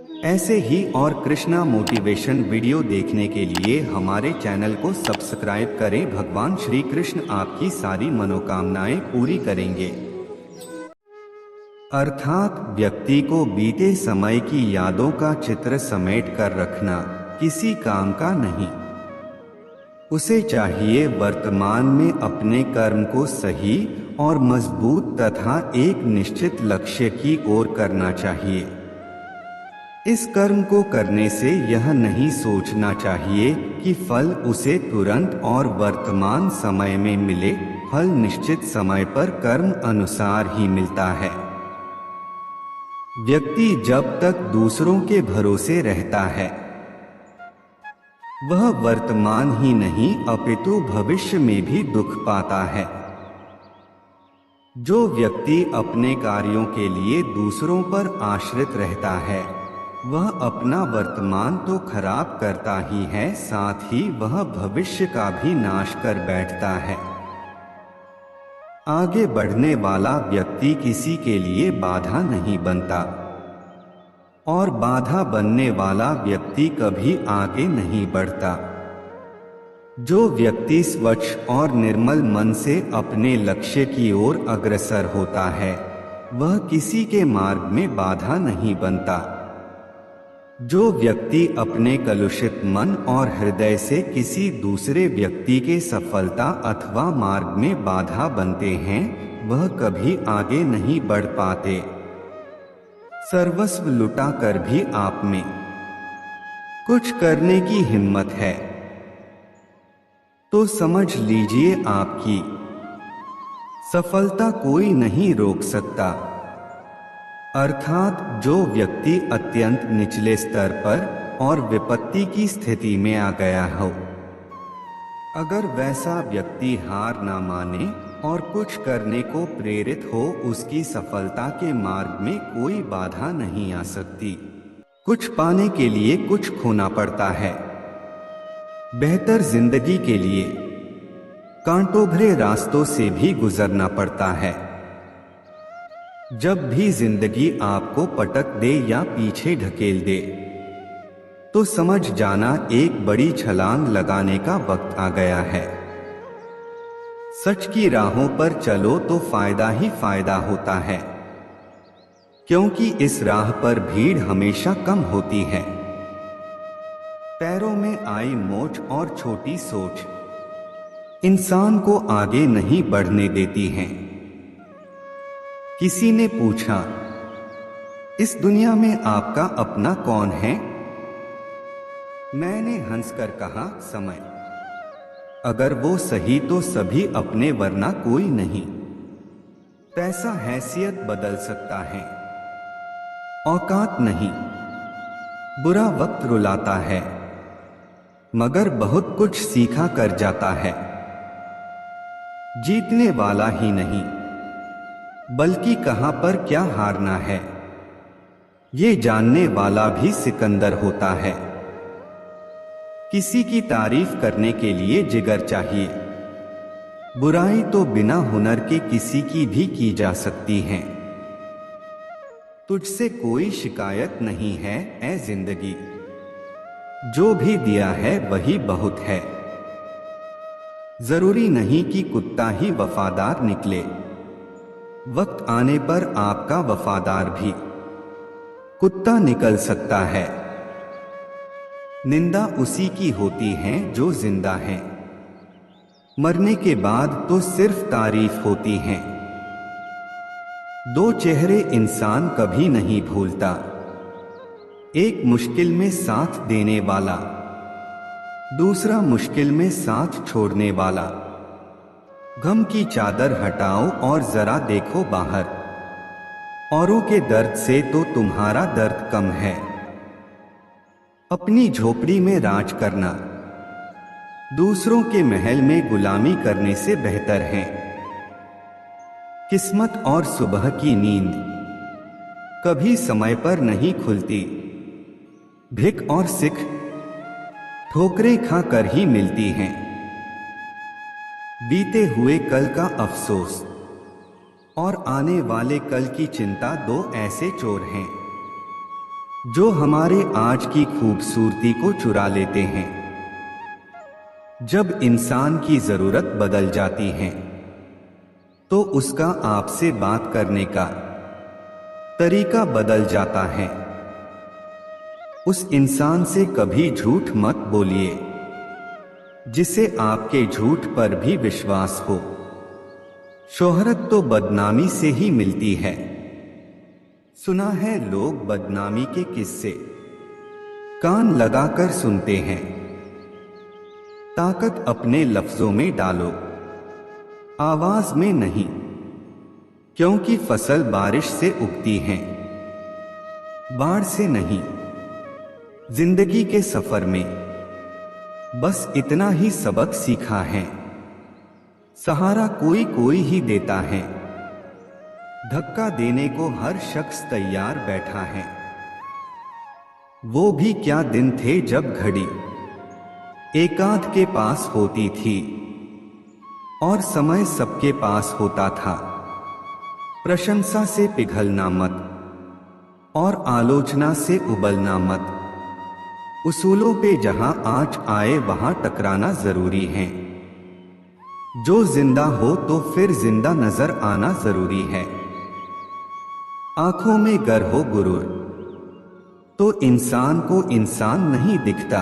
ऐसे ही और Krishna motivation video देखने के लिए हमारे चैनल को सब्सक्राइब करें। भगवान श्री कृष्ण आपकी सारी मनोकामनाएं पूरी करेंगे। अर्थात व्यक्ति को बीते समय की यादों का चित्र समेट कर रखना किसी काम का नहीं। उसे चाहिए वर्तमान में अपने कर्म को सही और मजबूत तथा एक निश्चित लक्ष्य की ओर करना चाहिए। इस कर्म को करने से यह नहीं सोचना चाहिए कि फल उसे तुरंत और वर्तमान समय में मिले। फल निश्चित समय पर कर्म अनुसार ही मिलता है। व्यक्ति जब तक दूसरों के भरोसे रहता है वह वर्तमान ही नहीं अपितु भविष्य में भी दुख पाता है। जो व्यक्ति अपने कार्यों के लिए दूसरों पर आश्रित रहता है वह अपना वर्तमान तो खराब करता ही है, साथ ही वह भविष्य का भी नाश कर बैठता है। आगे बढ़ने वाला व्यक्ति किसी के लिए बाधा नहीं बनता और बाधा बनने वाला व्यक्ति कभी आगे नहीं बढ़ता। जो व्यक्ति स्वच्छ और निर्मल मन से अपने लक्ष्य की ओर अग्रसर होता है वह किसी के मार्ग में बाधा नहीं बनता। जो व्यक्ति अपने कलुषित मन और हृदय से किसी दूसरे व्यक्ति के सफलता अथवा मार्ग में बाधा बनते हैं वह कभी आगे नहीं बढ़ पाते। सर्वस्व लुटा कर भी आप में कुछ करने की हिम्मत है तो समझ लीजिए आपकी सफलता कोई नहीं रोक सकता। अर्थात जो व्यक्ति अत्यंत निचले स्तर पर और विपत्ति की स्थिति में आ गया हो, अगर वैसा व्यक्ति हार ना माने और कुछ करने को प्रेरित हो उसकी सफलता के मार्ग में कोई बाधा नहीं आ सकती। कुछ पाने के लिए कुछ खोना पड़ता है। बेहतर जिंदगी के लिए कांटों भरे रास्तों से भी गुजरना पड़ता है। जब भी जिंदगी आपको पटक दे या पीछे ढकेल दे तो समझ जाना एक बड़ी छलांग लगाने का वक्त आ गया है। सच की राहों पर चलो तो फायदा ही फायदा होता है, क्योंकि इस राह पर भीड़ हमेशा कम होती है। पैरों में आई मोच और छोटी सोच इंसान को आगे नहीं बढ़ने देती हैं। किसी ने पूछा, इस दुनिया में आपका अपना कौन है? मैंने हंसकर कहा, समय। अगर वो सही तो सभी अपने वरना कोई नहीं। पैसा हैसियत बदल सकता है, औकात नहीं। बुरा वक्त रुलाता है मगर बहुत कुछ सीखा कर जाता है। जीतने वाला ही नहीं बल्कि कहां पर क्या हारना है ये जानने वाला भी सिकंदर होता है। किसी की तारीफ करने के लिए जिगर चाहिए। बुराई तो बिना हुनर के किसी की भी की जा सकती है। तुझसे कोई शिकायत नहीं है ऐ जिंदगी, जो भी दिया है वही बहुत है। जरूरी नहीं कि कुत्ता ही वफादार निकले, वक्त आने पर आपका वफादार भी कुत्ता निकल सकता है। निंदा उसी की होती है जो जिंदा है, मरने के बाद तो सिर्फ तारीफ होती है। दो चेहरे इंसान कभी नहीं भूलता, एक मुश्किल में साथ देने वाला, दूसरा मुश्किल में साथ छोड़ने वाला। गम की चादर हटाओ और जरा देखो बाहर, औरों के दर्द से तो तुम्हारा दर्द कम है। अपनी झोपड़ी में राज करना दूसरों के महल में गुलामी करने से बेहतर है। किस्मत और सुबह की नींद कभी समय पर नहीं खुलती। भिक और सिख ठोकरें खाकर ही मिलती हैं। बीते हुए कल का अफसोस और आने वाले कल की चिंता दो ऐसे चोर हैं जो हमारे आज की खूबसूरती को चुरा लेते हैं। जब इंसान की जरूरत बदल जाती है तो उसका आपसे बात करने का तरीका बदल जाता है। उस इंसान से कभी झूठ मत बोलिए जिसे आपके झूठ पर भी विश्वास हो। शोहरत तो बदनामी से ही मिलती है। सुना है लोग बदनामी के किस्से कान लगाकर सुनते हैं। ताकत अपने लफ्जों में डालो, आवाज में नहीं, क्योंकि फसल बारिश से उगती है, बाढ़ से नहीं। जिंदगी के सफर में बस इतना ही सबक सीखा है। सहारा कोई कोई ही देता है, धक्का देने को हर शख्स तैयार बैठा है। वो भी क्या दिन थे जब घड़ी एकांत के पास होती थी और समय सबके पास होता था। प्रशंसा से पिघलना मत और आलोचना से उबलना मत। उसूलों पे जहां आँच आए वहां टकराना जरूरी है। जो जिंदा हो तो फिर जिंदा नजर आना जरूरी है। आंखों में गर हो गुरूर तो इंसान को इंसान नहीं दिखता।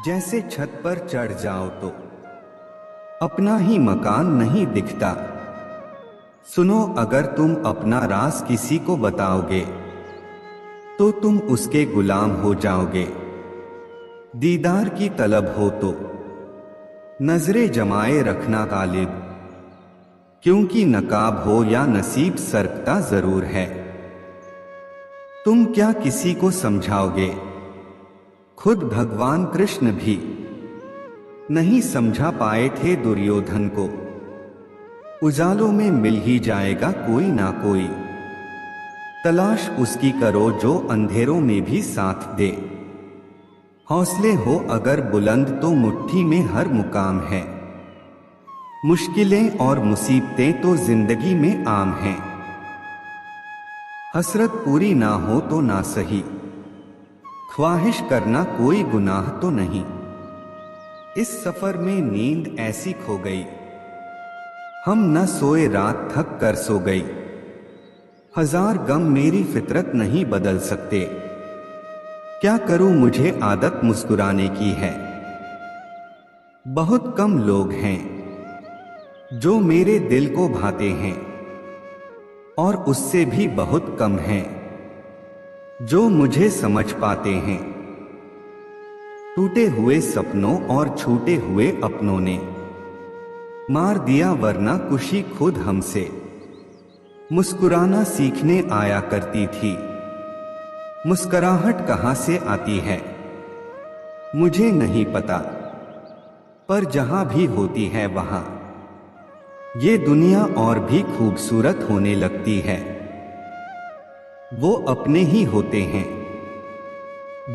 जैसे छत पर चढ़ जाओ तो अपना ही मकान नहीं दिखता। सुनो, अगर तुम अपना राज किसी को बताओगे तो तुम उसके गुलाम हो जाओगे। दीदार की तलब हो तो नजरें जमाए रखना गालिब, क्योंकि नकाब हो या नसीब सरकता जरूर है। तुम क्या किसी को समझाओगे? खुद भगवान कृष्ण भी नहीं समझा पाए थे दुर्योधन को। उजालों में मिल ही जाएगा कोई ना कोई। तलाश उसकी करो जो अंधेरों में भी साथ दे। हौसले हो अगर बुलंद तो मुट्ठी में हर मुकाम है। मुश्किलें और मुसीबतें तो जिंदगी में आम हैं। हसरत पूरी ना हो तो ना सही, ख्वाहिश करना कोई गुनाह तो नहीं। इस सफर में नींद ऐसी खो गई, हम न सोए रात थक कर सो गई। हजार गम मेरी फितरत नहीं बदल सकते। क्या करूं मुझे आदत मुस्कुराने की है। बहुत कम लोग हैं जो मेरे दिल को भाते हैं और उससे भी बहुत कम हैं जो मुझे समझ पाते हैं। टूटे हुए सपनों और छूटे हुए अपनों ने मार दिया वरना खुशी खुद हमसे मुस्कुराना सीखने आया करती थी। मुस्कुराहट कहां से आती है मुझे नहीं पता, पर जहां भी होती है वहां ये दुनिया और भी खूबसूरत होने लगती है। वो अपने ही होते हैं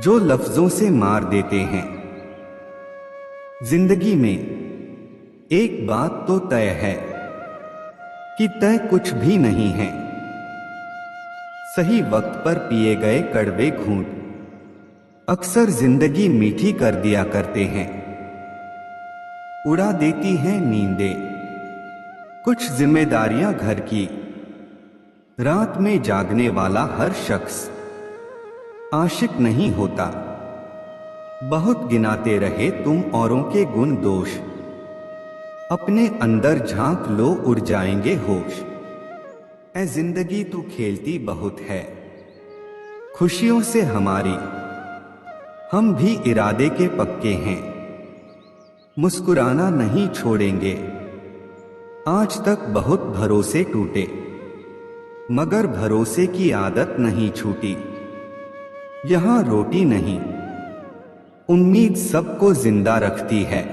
जो लफ्जों से मार देते हैं। जिंदगी में एक बात तो तय है कि तय कुछ भी नहीं है। सही वक्त पर पिए गए कड़वे घूंट अक्सर जिंदगी मीठी कर दिया करते हैं। उड़ा देती हैं नींदें कुछ जिम्मेदारियां घर की। रात में जागने वाला हर शख्स आशिक नहीं होता। बहुत गिनाते रहे तुम औरों के गुण दोष, अपने अंदर झांक लो उड़ जाएंगे होश। ऐ जिंदगी तू खेलती बहुत है खुशियों से हमारी, हम भी इरादे के पक्के हैं। मुस्कुराना नहीं छोड़ेंगे। आज तक बहुत भरोसे टूटे मगर भरोसे की आदत नहीं छूटी। यहां रोटी नहीं उम्मीद सबको जिंदा रखती है।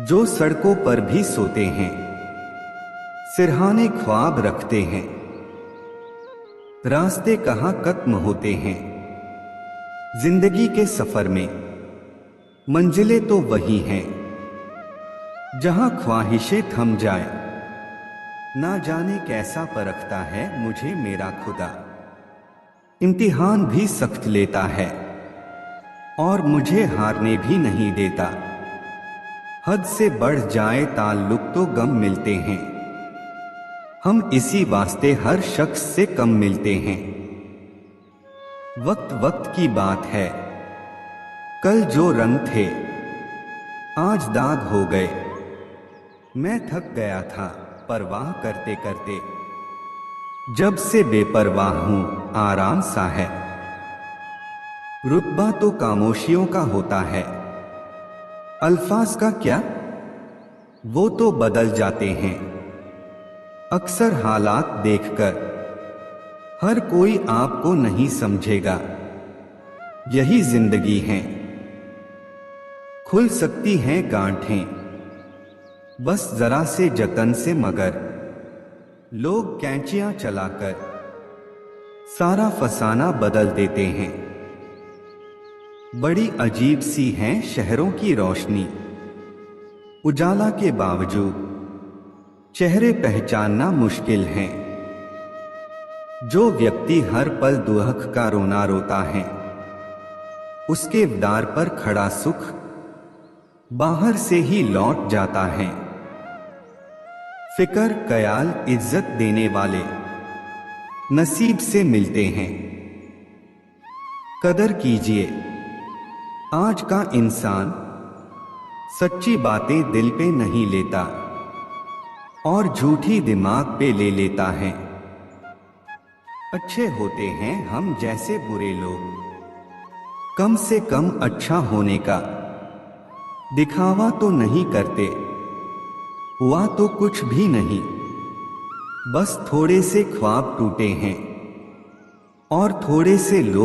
जो सड़कों पर भी सोते हैं सिरहाने ख्वाब रखते हैं। रास्ते कहां खत्म होते हैं जिंदगी के सफर में, मंजिलें तो वही हैं जहां ख्वाहिशें थम जाए। ना जाने कैसा परखता है मुझे मेरा खुदा। इम्तिहान भी सख्त लेता है और मुझे हारने भी नहीं देता। हद से बढ़ जाए ताल्लुक तो गम मिलते हैं, हम इसी वास्ते हर शख्स से कम मिलते हैं। वक्त वक्त की बात है, कल जो रंग थे आज दाग हो गए। मैं थक गया था परवाह करते करते, जब से बेपरवाह हूं आराम सा है। रुतबा तो खामोशियों का होता है, अल्फाज का क्या, वो तो बदल जाते हैं। अक्सर हालात देखकर हर कोई आपको नहीं समझेगा, यही जिंदगी है। खुल सकती हैं गांठें बस जरा से जतन से, मगर लोग कैंचियां चलाकर सारा फसाना बदल देते हैं। बड़ी अजीब सी है शहरों की रोशनी, उजाला के बावजूद चेहरे पहचानना मुश्किल है। जो व्यक्ति हर पल दुहक का रोना रोता है, उसके द्वार पर खड़ा सुख बाहर से ही लौट जाता है। फिक्र ख्याल इज्जत देने वाले नसीब से मिलते हैं। कदर कीजिए, आज का इंसान सच्ची बातें दिल पे नहीं लेता और झूठी दिमाग पे ले लेता है। अच्छे होते हैं हम जैसे बुरे लोग, कम से कम अच्छा होने का दिखावा तो नहीं करते। हुआ तो कुछ भी नहीं, बस थोड़े से ख्वाब टूटे हैं और थोड़े से लोग